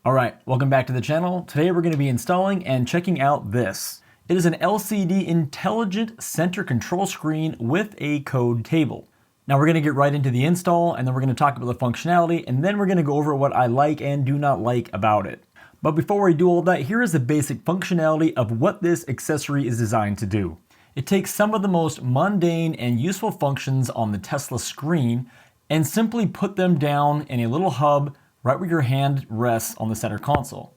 Alright, welcome back to the channel. Today we're going to be installing and checking out this. It is an LCD intelligent center control screen with a code table. Now we're going to get right into the install, and then we're going to talk about the functionality, and then we're going to go over what I like and do not like about it. But before we do all that, here is the basic functionality of what this accessory is designed to do. It takes some of the most mundane and useful functions on the Tesla screen and simply put them down in a little hub right where your hand rests on the center console.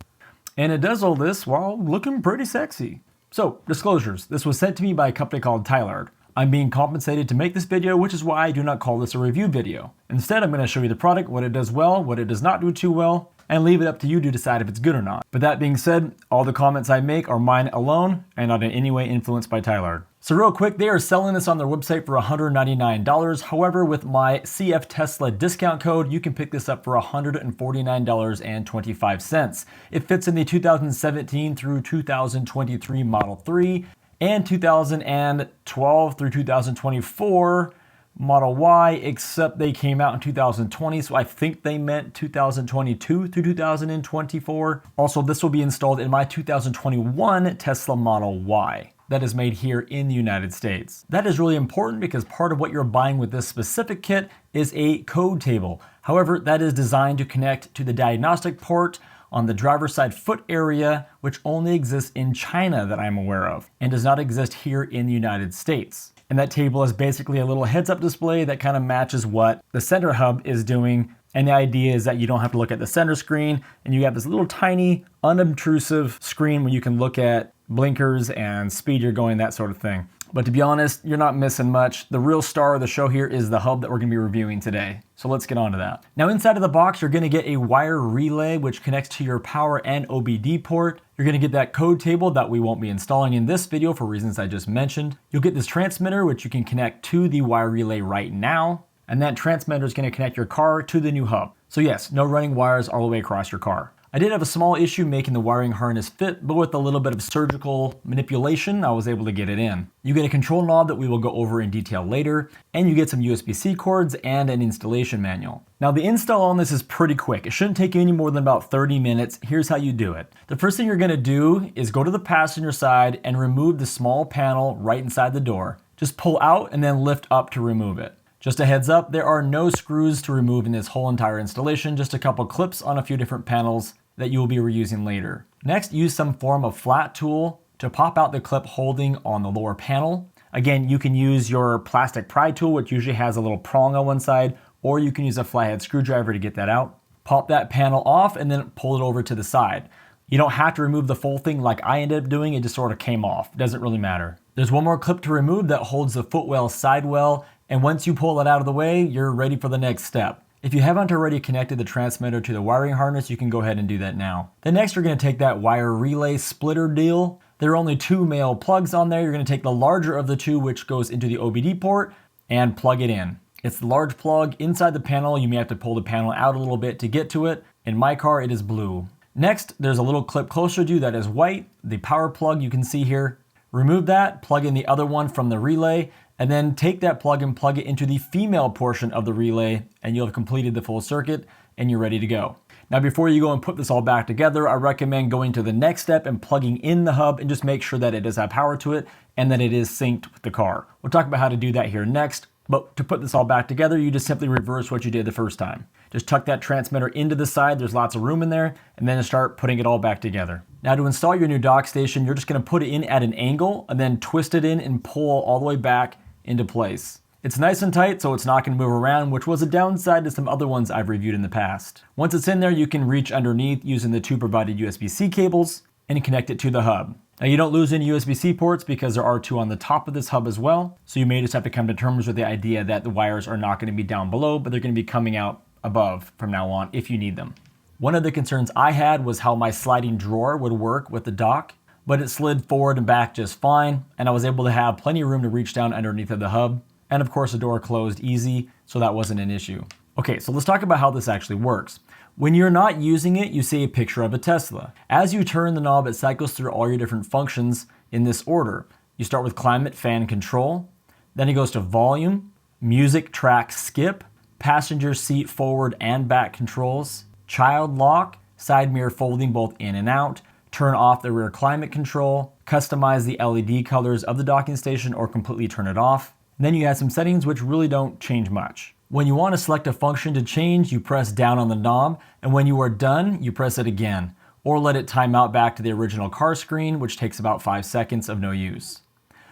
And it does all this while looking pretty sexy. So, disclosures. This was sent to me by a company called Tlyard. I'm being compensated to make this video, which is why I do not call this a review video. Instead, I'm going to show you the product, what it does well, what it does not do too well, and leave it up to you to decide if it's good or not. But that being said, all the comments I make are mine alone and not in any way influenced by Tlyard. So real quick, they are selling this on their website for $199. However, with my CF Tesla discount code, you can pick this up for $149.25. It fits in the 2017 through 2023 Model 3 and 2012 through 2024 Model Y, except they came out in 2020, so I think they meant 2022 through 2024. Also, this will be installed in my 2021 Tesla Model Y that is made here in the United States. That is really important because part of what you're buying with this specific kit is a code table. However, that is designed to connect to the diagnostic port on the driver's side foot area, which only exists in China that I'm aware of, and does not exist here in the United States. And that table is basically a little heads-up display that kind of matches what the center hub is doing. And the idea is that you don't have to look at the center screen, and you have this little tiny, unobtrusive screen where you can look at blinkers and speed you're going, that sort of thing. But to be honest, you're not missing much. The real star of the show here is the hub that we're going to be reviewing today. So let's get on to that. Now inside of the box, you're going to get a wire relay which connects to your power and OBD port. You're going to get that code table that we won't be installing in this video for reasons I just mentioned. You'll get this transmitter which you can connect to the wire relay right now. And that transmitter is going to connect your car to the new hub. So yes, no running wires all the way across your car. I did have a small issue making the wiring harness fit, but with a little bit of surgical manipulation, I was able to get it in. You get a control knob that we will go over in detail later, and you get some USB-C cords and an installation manual. Now the install on this is pretty quick. It shouldn't take you any more than about 30 minutes. Here's how you do it. The first thing you're gonna do is go to the passenger side and remove the small panel right inside the door. Just pull out and then lift up to remove it. Just a heads up, there are no screws to remove in this whole entire installation, just a couple clips on a few different panels that you will be reusing later. Next, use some form of flat tool to pop out the clip holding on the lower panel. Again, you can use your plastic pry tool, which usually has a little prong on one side, or you can use a flathead screwdriver to get that out. Pop that panel off and then pull it over to the side. You don't have to remove the full thing like I ended up doing, it just sort of came off. It doesn't really matter. There's one more clip to remove that holds the footwell sidewell, and once you pull it out of the way, you're ready for the next step. If you haven't already connected the transmitter to the wiring harness, you can go ahead and do that now. Then next, you're going to take that wire relay splitter deal. There are only two male plugs on there. You're going to take the larger of the two, which goes into the OBD port, and plug it in. It's the large plug inside the panel. You may have to pull the panel out a little bit to get to it. In my car, it is blue. Next, there's a little clip closer to you that is white. The power plug you can see here. Remove that, plug in the other one from the relay, and then take that plug and plug it into the female portion of the relay, and you'll have completed the full circuit and you're ready to go. Now before you go and put this all back together, I recommend going to the next step and plugging in the hub and just make sure that it does have power to it and that it is synced with the car. We'll talk about how to do that here next, but to put this all back together, you just simply reverse what you did the first time. Just tuck that transmitter into the side, there's lots of room in there, and then start putting it all back together. Now to install your new dock station, you're just gonna put it in at an angle and then twist it in and pull all the way back into place. It's nice and tight, so it's not going to move around, which was a downside to some other ones I've reviewed in the past. Once it's in there, you can reach underneath using the two provided USB-C cables and connect it to the hub. Now you don't lose any USB-C ports because there are two on the top of this hub as well, so you may just have to come to terms with the idea that the wires are not going to be down below, but they're going to be coming out above from now on if you need them. One of the concerns I had was how my sliding drawer would work with the dock, but it slid forward and back just fine, and I was able to have plenty of room to reach down underneath of the hub. And of course the door closed easy, so that wasn't an issue. Okay, so let's talk about how this actually works. When you're not using it, you see a picture of a Tesla. As you turn the knob, it cycles through all your different functions in this order. You start with climate fan control, then it goes to volume, music track skip, passenger seat forward and back controls, child lock, side mirror folding both in and out, turn off the rear climate control, customize the LED colors of the docking station or completely turn it off. And then you have some settings which really don't change much. When you want to select a function to change, you press down on the knob, and when you are done, you press it again, or let it time out back to the original car screen, which takes about 5 seconds of no use.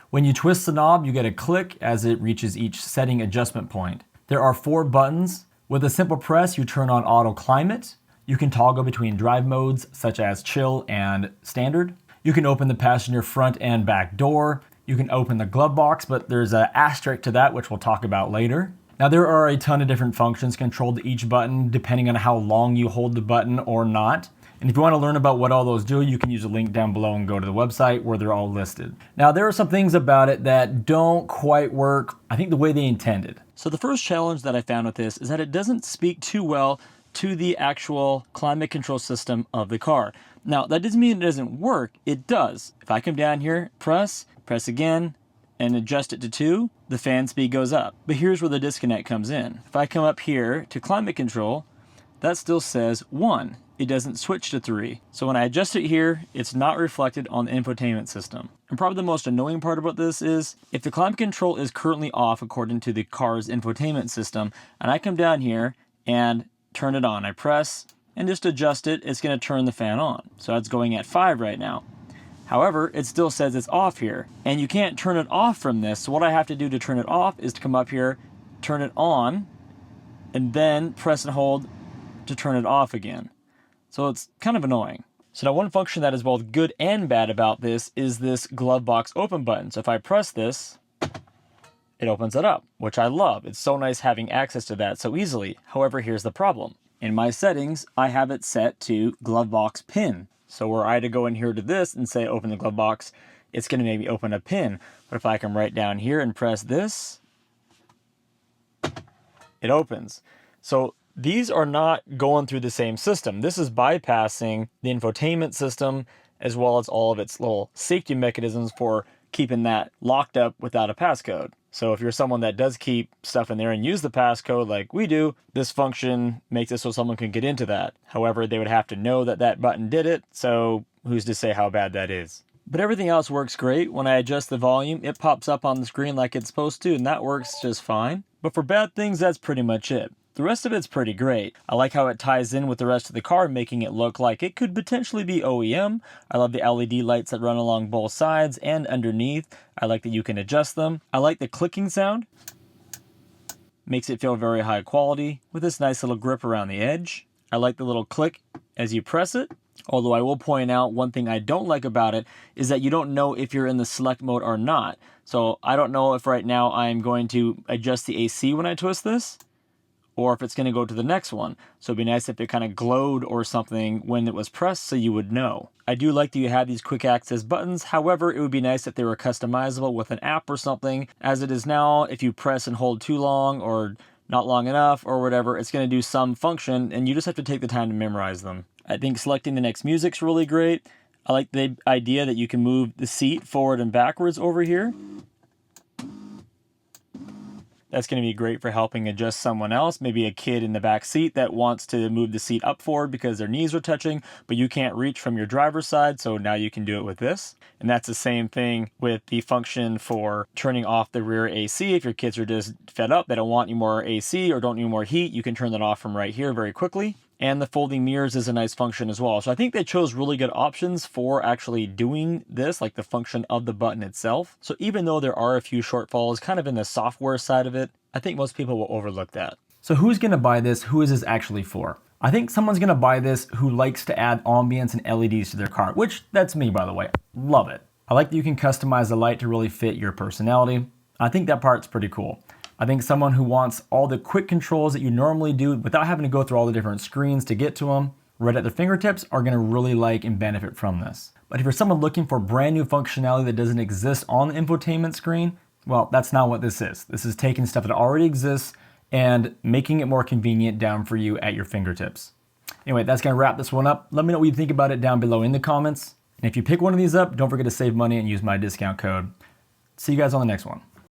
When you twist the knob, you get a click as it reaches each setting adjustment point. There are 4 buttons. With a simple press, you turn on auto climate. You can toggle between drive modes such as chill and standard. You can open the passenger front and back door. You can open the glove box, but there's an asterisk to that, which we'll talk about later. Now there are a ton of different functions controlled to each button depending on how long you hold the button or not. And if you want to learn about what all those do, you can use a link down below and go to the website where they're all listed. Now there are some things about it that don't quite work, I think, the way they intended. So the first challenge that I found with this is that it doesn't speak too well to the actual climate control system of the car. Now that doesn't mean it doesn't work, it does. If I come down here, press again, and adjust it to 2, the fan speed goes up. But here's where the disconnect comes in. If I come up here to climate control, that still says 1. It doesn't switch to 3. So when I adjust it here, it's not reflected on the infotainment system. And probably the most annoying part about this is if the climate control is currently off according to the car's infotainment system, and I come down here and turn it on, I press and just adjust it, it's going to turn the fan on. So that's going at 5 right now. However, it still says it's off here, and you can't turn it off from this. So what I have to do to turn it off is to come up here, turn it on, and then press and hold to turn it off again. So it's kind of annoying. So now one function that is both good and bad about this is this glove box open button. So if I press this, it opens it up, which I love. It's so nice having access to that so easily. However, here's the problem. In my settings, I have it set to glove box pin. So were I to go in here to this and say open the glove box, it's going to maybe open a pin. But if I come right down here and press this, it opens. So these are not going through the same system. This is bypassing the infotainment system as well as all of its little safety mechanisms for keeping that locked up without a passcode. So if you're someone that does keep stuff in there and use the passcode like we do, this function makes it so someone can get into that. However, they would have to know that that button did it, so who's to say how bad that is? But everything else works great. When I adjust the volume, it pops up on the screen like it's supposed to, and that works just fine. But for bad things, that's pretty much it. The rest of it's pretty great. I like how it ties in with the rest of the car, making it look like it could potentially be OEM. I love the LED lights that run along both sides and underneath. I like that you can adjust them. I like the clicking sound. Makes it feel very high quality with this nice little grip around the edge. I like the little click as you press it. Although I will point out one thing I don't like about it is that you don't know if you're in the select mode or not. So I don't know if right now I'm going to adjust the AC when I twist this, or if it's going to go to the next one. So it'd be nice if it kind of glowed or something when it was pressed so you would know. I do like that you have these quick access buttons. However, it would be nice if they were customizable with an app or something. As it is now, if you press and hold too long or not long enough or whatever, it's going to do some function and you just have to take the time to memorize them. I think selecting the next music's really great. I like the idea that you can move the seat forward and backwards over here. That's going to be great for helping adjust someone else, maybe a kid in the back seat that wants to move the seat up forward because their knees are touching, but you can't reach from your driver's side, so now you can do it with this. And that's the same thing with the function for turning off the rear AC. If your kids are just fed up, they don't want any more AC or don't need more heat, you can turn that off from right here very quickly. And the folding mirrors is a nice function as well. So I think they chose really good options for actually doing this, like the function of the button itself. So even though there are a few shortfalls kind of in the software side of it, I think most people will overlook that. So who's gonna buy this? Who is this actually for? I think someone's gonna buy this who likes to add ambience and LEDs to their car, which that's me, by the way. Love it. I like that you can customize the light to really fit your personality. I think that part's pretty cool. I think someone who wants all the quick controls that you normally do without having to go through all the different screens to get to them right at their fingertips are gonna really like and benefit from this. But if you're someone looking for brand new functionality that doesn't exist on the infotainment screen, well, that's not what this is. This is taking stuff that already exists and making it more convenient down for you at your fingertips. Anyway, that's gonna wrap this one up. Let me know what you think about it down below in the comments. And if you pick one of these up, don't forget to save money and use my discount code. See you guys on the next one.